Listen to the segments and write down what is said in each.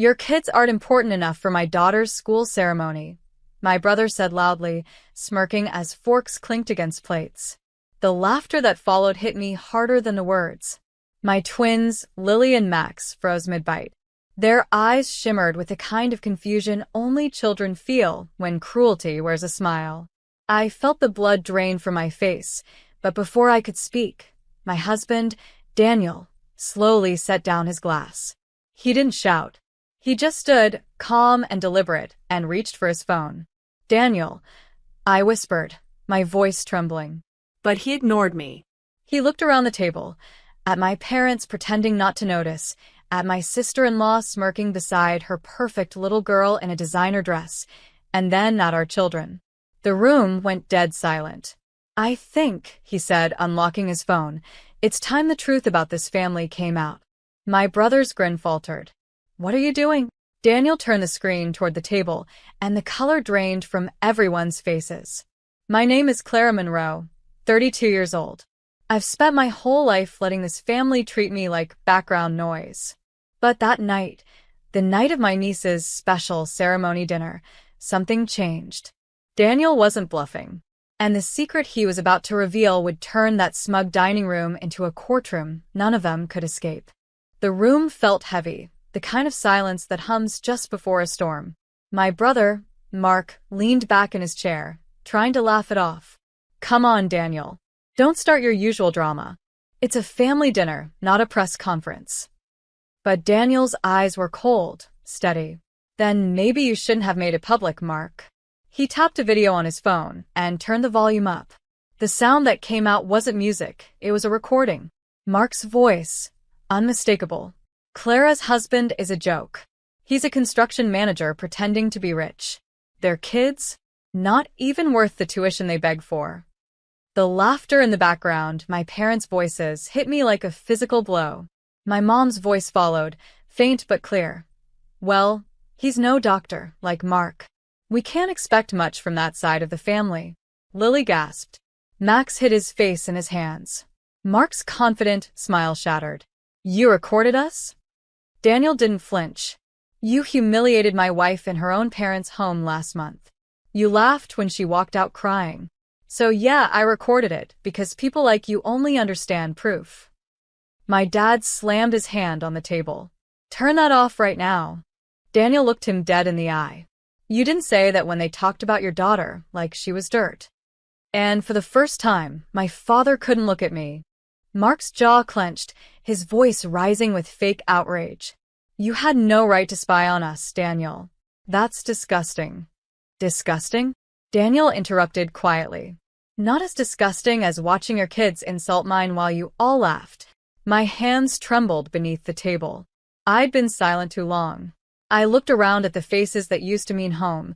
Your kids aren't important enough for my daughter's school ceremony, my brother said loudly, smirking as forks clinked against plates. The laughter that followed hit me harder than the words. My twins, Lily and Max, froze mid-bite. Their eyes shimmered with the kind of confusion only children feel when cruelty wears a smile. I felt the blood drain from my face, but before I could speak, my husband, Daniel, slowly set down his glass. He didn't shout. He just stood, calm and deliberate, and reached for his phone. "Daniel," I whispered, my voice trembling. But he ignored me. He looked around the table, at my parents pretending not to notice, at my sister-in-law smirking beside her perfect little girl in a designer dress, and then at our children. The room went dead silent. "I think," he said, unlocking his phone, "it's time the truth about this family came out." My brother's grin faltered. "What are you doing?" Daniel turned the screen toward the table, and the color drained from everyone's faces. "My name is Clara Monroe, 32 years old. I've spent my whole life letting this family treat me like background noise. But that night, the night of my niece's special ceremony dinner, something changed." Daniel wasn't bluffing, and the secret he was about to reveal would turn that smug dining room into a courtroom none of them could escape. The room felt heavy, the kind of silence that hums just before a storm. My brother, Mark, leaned back in his chair, trying to laugh it off. "Come on, Daniel. Don't start your usual drama. It's a family dinner, not a press conference." But Daniel's eyes were cold, steady. "Then maybe you shouldn't have made it public, Mark." He tapped a video on his phone and turned the volume up. The sound that came out wasn't music, it was a recording. Mark's voice, unmistakable. "Clara's husband is a joke. He's a construction manager pretending to be rich. Their kids? Not even worth the tuition they beg for." The laughter in the background, my parents' voices, hit me like a physical blow. My mom's voice followed, faint but clear. "Well, he's no doctor, like Mark. We can't expect much from that side of the family." Lily gasped. Max hid his face in his hands. Mark's confident smile shattered. "You recorded us?" Daniel didn't flinch. "You humiliated my wife in her own parents' home last month. You laughed when she walked out crying. So yeah, I recorded it, because people like you only understand proof." My dad slammed his hand on the table. "Turn that off right now." Daniel looked him dead in the eye. "You didn't say that when they talked about your daughter, like she was dirt." And for the first time, my father couldn't look at me. Mark's jaw clenched, his voice rising with fake outrage. "You had no right to spy on us, Daniel. That's disgusting." "Disgusting?" Daniel interrupted quietly. "Not as disgusting as watching your kids insult mine while you all laughed." My hands trembled beneath the table. I'd been silent too long. I looked around at the faces that used to mean home.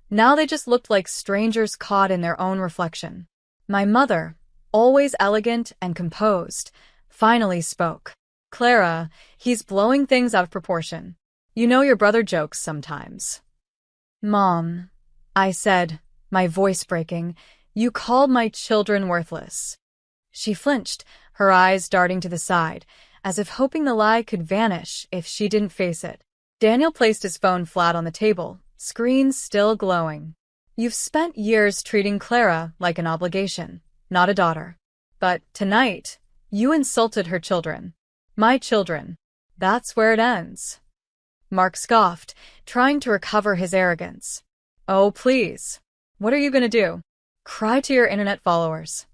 Now they just looked like strangers caught in their own reflection. My mother, always elegant and composed, finally spoke. "Clara, he's blowing things out of proportion. You know your brother jokes sometimes." "Mom," I said, my voice breaking, "you called my children worthless." She flinched, her eyes darting to the side, as if hoping the lie could vanish if she didn't face it. Daniel placed his phone flat on the table, screen still glowing. "You've spent years treating Clara like an obligation, not a daughter. But tonight, you insulted her children. My children. That's where it ends." Mark scoffed, trying to recover his arrogance. "Oh, please. What are you going to do? Cry to your internet followers?"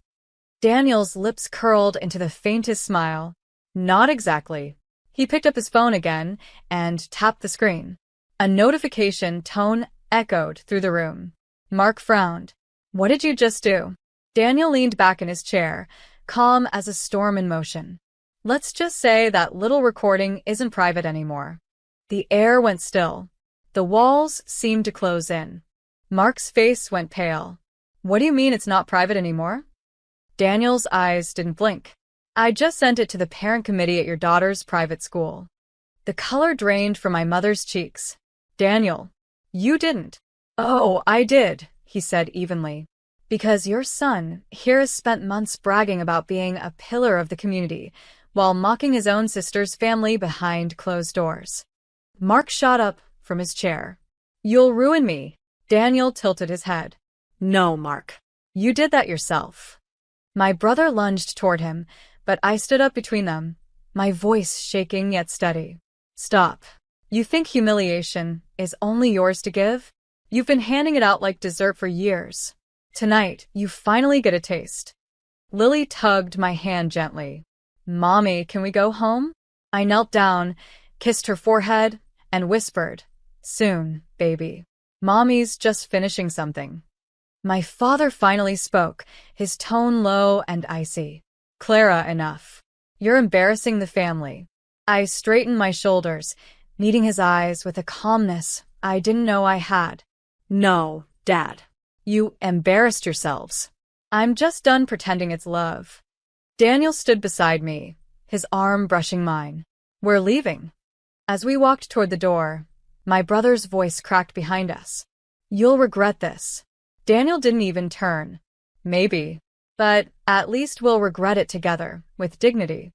Daniel's lips curled into the faintest smile. "Not exactly." He picked up his phone again and tapped the screen. A notification tone echoed through the room. Mark frowned. "What did you just do?" Daniel leaned back in his chair, calm as a storm in motion. "Let's just say that little recording isn't private anymore." The air went still. The walls seemed to close in. Mark's face went pale. "What do you mean it's not private anymore?" Daniel's eyes didn't blink. "I just sent it to the parent committee at your daughter's private school." The color drained from my mother's cheeks. "Daniel, you didn't." "Oh, I did," he said evenly. "Because your son here has spent months bragging about being a pillar of the community, while mocking his own sister's family behind closed doors." Mark shot up from his chair. You'll ruin me. Daniel tilted his head. No, Mark. You did that yourself. My brother lunged toward him, but I stood up between them, my voice shaking yet steady. Stop. You think humiliation is only yours to give? You've been handing it out like dessert for years. Tonight, you finally get a taste. Lily tugged my hand gently. Mommy, can we go home? I knelt down, kissed her forehead, and whispered, Soon, baby. Mommy's just finishing something. My father finally spoke, his tone low and icy. Clara, enough. You're embarrassing the family. I straightened my shoulders, meeting his eyes with a calmness I didn't know I had. No, Dad. You embarrassed yourselves. I'm just done pretending it's love. Daniel stood beside me, his arm brushing mine. We're leaving. As we walked toward the door, my brother's voice cracked behind us. You'll regret this. Daniel didn't even turn. Maybe. But at least we'll regret it together, with dignity.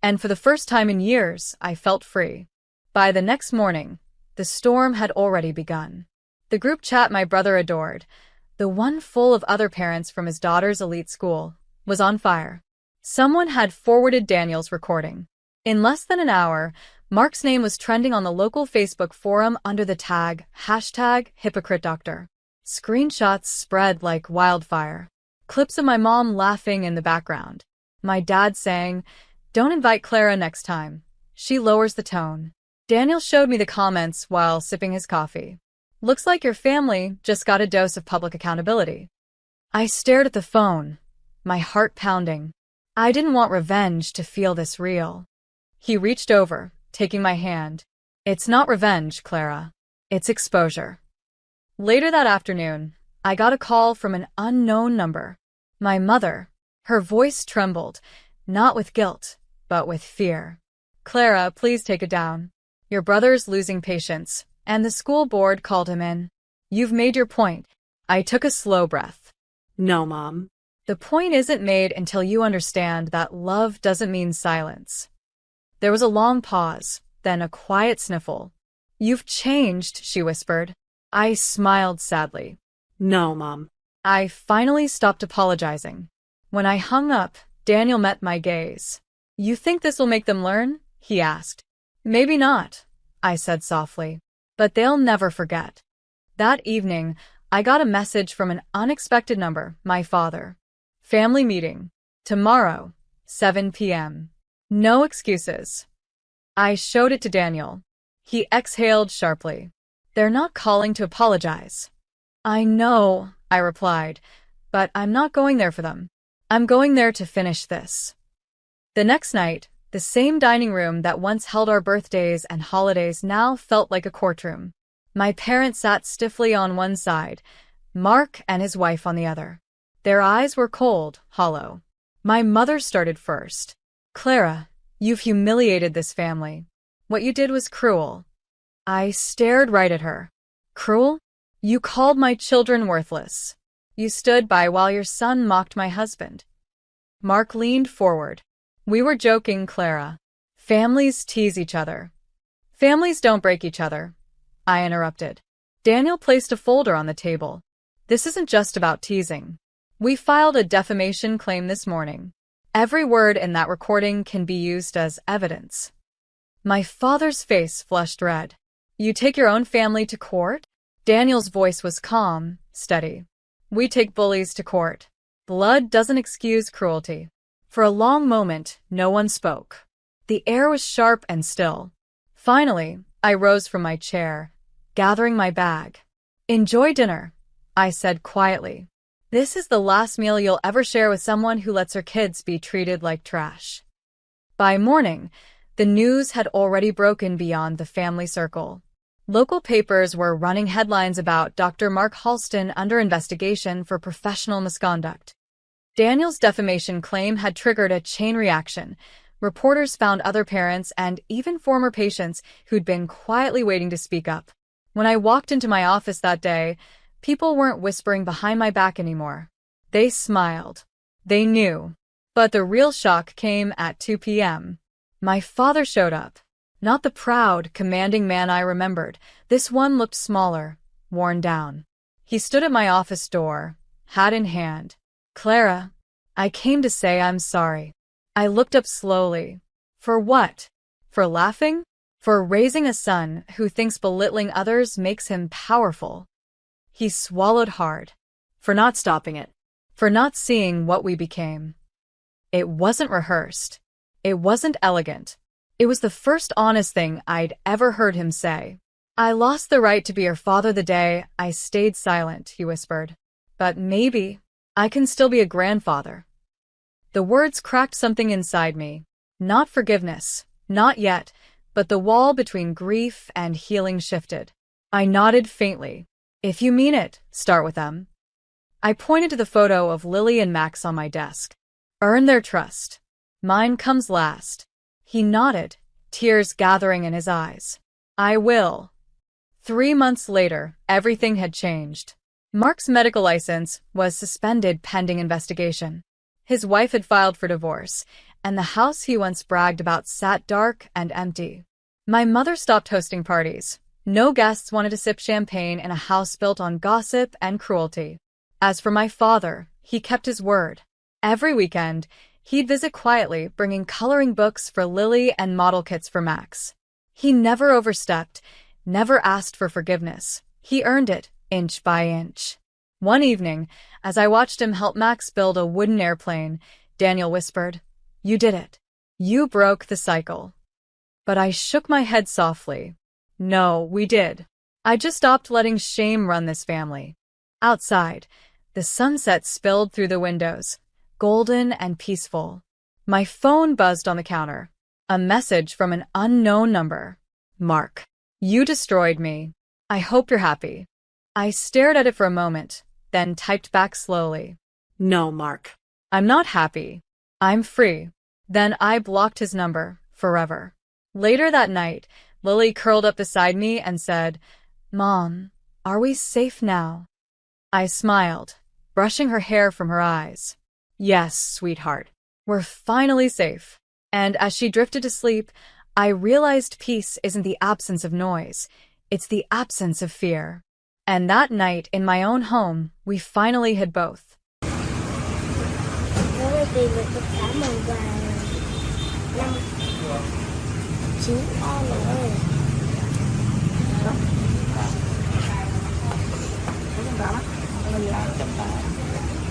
And for the first time in years, I felt free. By the next morning, the storm had already begun. The group chat my brother adored, the one full of other parents from his daughter's elite school, was on fire. Someone had forwarded Daniel's recording. In less than an hour, Mark's name was trending on the local Facebook forum under the tag #HypocriteDoctor. Screenshots spread like wildfire. Clips of my mom laughing in the background. My dad saying, Don't invite Clara next time. She lowers the tone. Daniel showed me the comments while sipping his coffee. Looks like your family just got a dose of public accountability. I stared at the phone, my heart pounding. I didn't want revenge to feel this real. He reached over, taking my hand. It's not revenge, Clara. It's exposure. Later that afternoon, I got a call from an unknown number. My mother. Her voice trembled, not with guilt, but with fear. Clara, please take it down. Your brother's losing patience, and the school board called him in. You've made your point. I took a slow breath. No, Mom. The point isn't made until you understand that love doesn't mean silence. There was a long pause, then a quiet sniffle. You've changed, she whispered. I smiled sadly. No, Mom. I finally stopped apologizing. When I hung up, Daniel met my gaze. You think this will make them learn? He asked. Maybe not, I said softly, but they'll never forget. That evening, I got a message from an unexpected number, my father. Family meeting. Tomorrow, 7 p.m. No excuses. I showed it to Daniel. He exhaled sharply. They're not calling to apologize. I know, I replied, but I'm not going there for them. I'm going there to finish this. The next night, the same dining room that once held our birthdays and holidays now felt like a courtroom. My parents sat stiffly on one side, Mark and his wife on the other. Their eyes were cold, hollow. My mother started first. Clara, you've humiliated this family. What you did was cruel. I stared right at her. Cruel? You called my children worthless. You stood by while your son mocked my husband. Mark leaned forward. We were joking, Clara. Families tease each other. Families don't break each other. I interrupted. Daniel placed a folder on the table. This isn't just about teasing. We filed a defamation claim this morning. Every word in that recording can be used as evidence. My father's face flushed red. You take your own family to court? Daniel's voice was calm, steady. We take bullies to court. Blood doesn't excuse cruelty. For a long moment, no one spoke. The air was sharp and still. Finally, I rose from my chair, gathering my bag. Enjoy dinner, I said quietly. This is the last meal you'll ever share with someone who lets her kids be treated like trash. By morning, the news had already broken beyond the family circle. Local papers were running headlines about Dr. Mark Halston under investigation for professional misconduct. Daniel's defamation claim had triggered a chain reaction. Reporters found other parents and even former patients who'd been quietly waiting to speak up. When I walked into my office that day, people weren't whispering behind my back anymore. They smiled. They knew. But the real shock came at 2 p.m. My father showed up. Not the proud, commanding man I remembered. This one looked smaller, worn down. He stood at my office door, hat in hand. "Clara, I came to say I'm sorry." I looked up slowly. For what? For laughing? For raising a son who thinks belittling others makes him powerful? He swallowed hard. For not stopping it. For not seeing what we became. It wasn't rehearsed. It wasn't elegant. It was the first honest thing I'd ever heard him say. "I lost the right to be your father the day I stayed silent," he whispered. "But maybe I can still be a grandfather." The words cracked something inside me. Not forgiveness, not yet, but the wall between grief and healing shifted. I nodded faintly. "If you mean it, start with them." I pointed to the photo of Lily and Max on my desk. "Earn their trust. Mine comes last." He nodded, tears gathering in his eyes. "I will." 3 months later, everything had changed. Mark's medical license was suspended pending investigation. His wife had filed for divorce, and the house he once bragged about sat dark and empty. My mother stopped hosting parties. No guests wanted to sip champagne in a house built on gossip and cruelty. As for my father, he kept his word. Every weekend, he'd visit quietly, bringing coloring books for Lily and model kits for Max. He never overstepped, never asked for forgiveness. He earned it, inch by inch. One evening, as I watched him help Max build a wooden airplane, Daniel whispered, "You did it. You broke the cycle." But I shook my head softly. "No, we did. I just stopped letting shame run this family." Outside, the sunset spilled through the windows, golden and peaceful. My phone buzzed on the counter. A message from an unknown number. "Mark, you destroyed me. I hope you're happy." I stared at it for a moment, then typed back slowly. "No, Mark. I'm not happy. I'm free." Then I blocked his number, forever. Later that night, Lily curled up beside me and said, "Mom, are we safe now?" I smiled, brushing her hair from her eyes. "Yes, sweetheart. We're finally safe." And as she drifted to sleep, I realized peace isn't the absence of noise. It's the absence of fear. And that night, in my own home, we finally had both. Đó, mình làm trong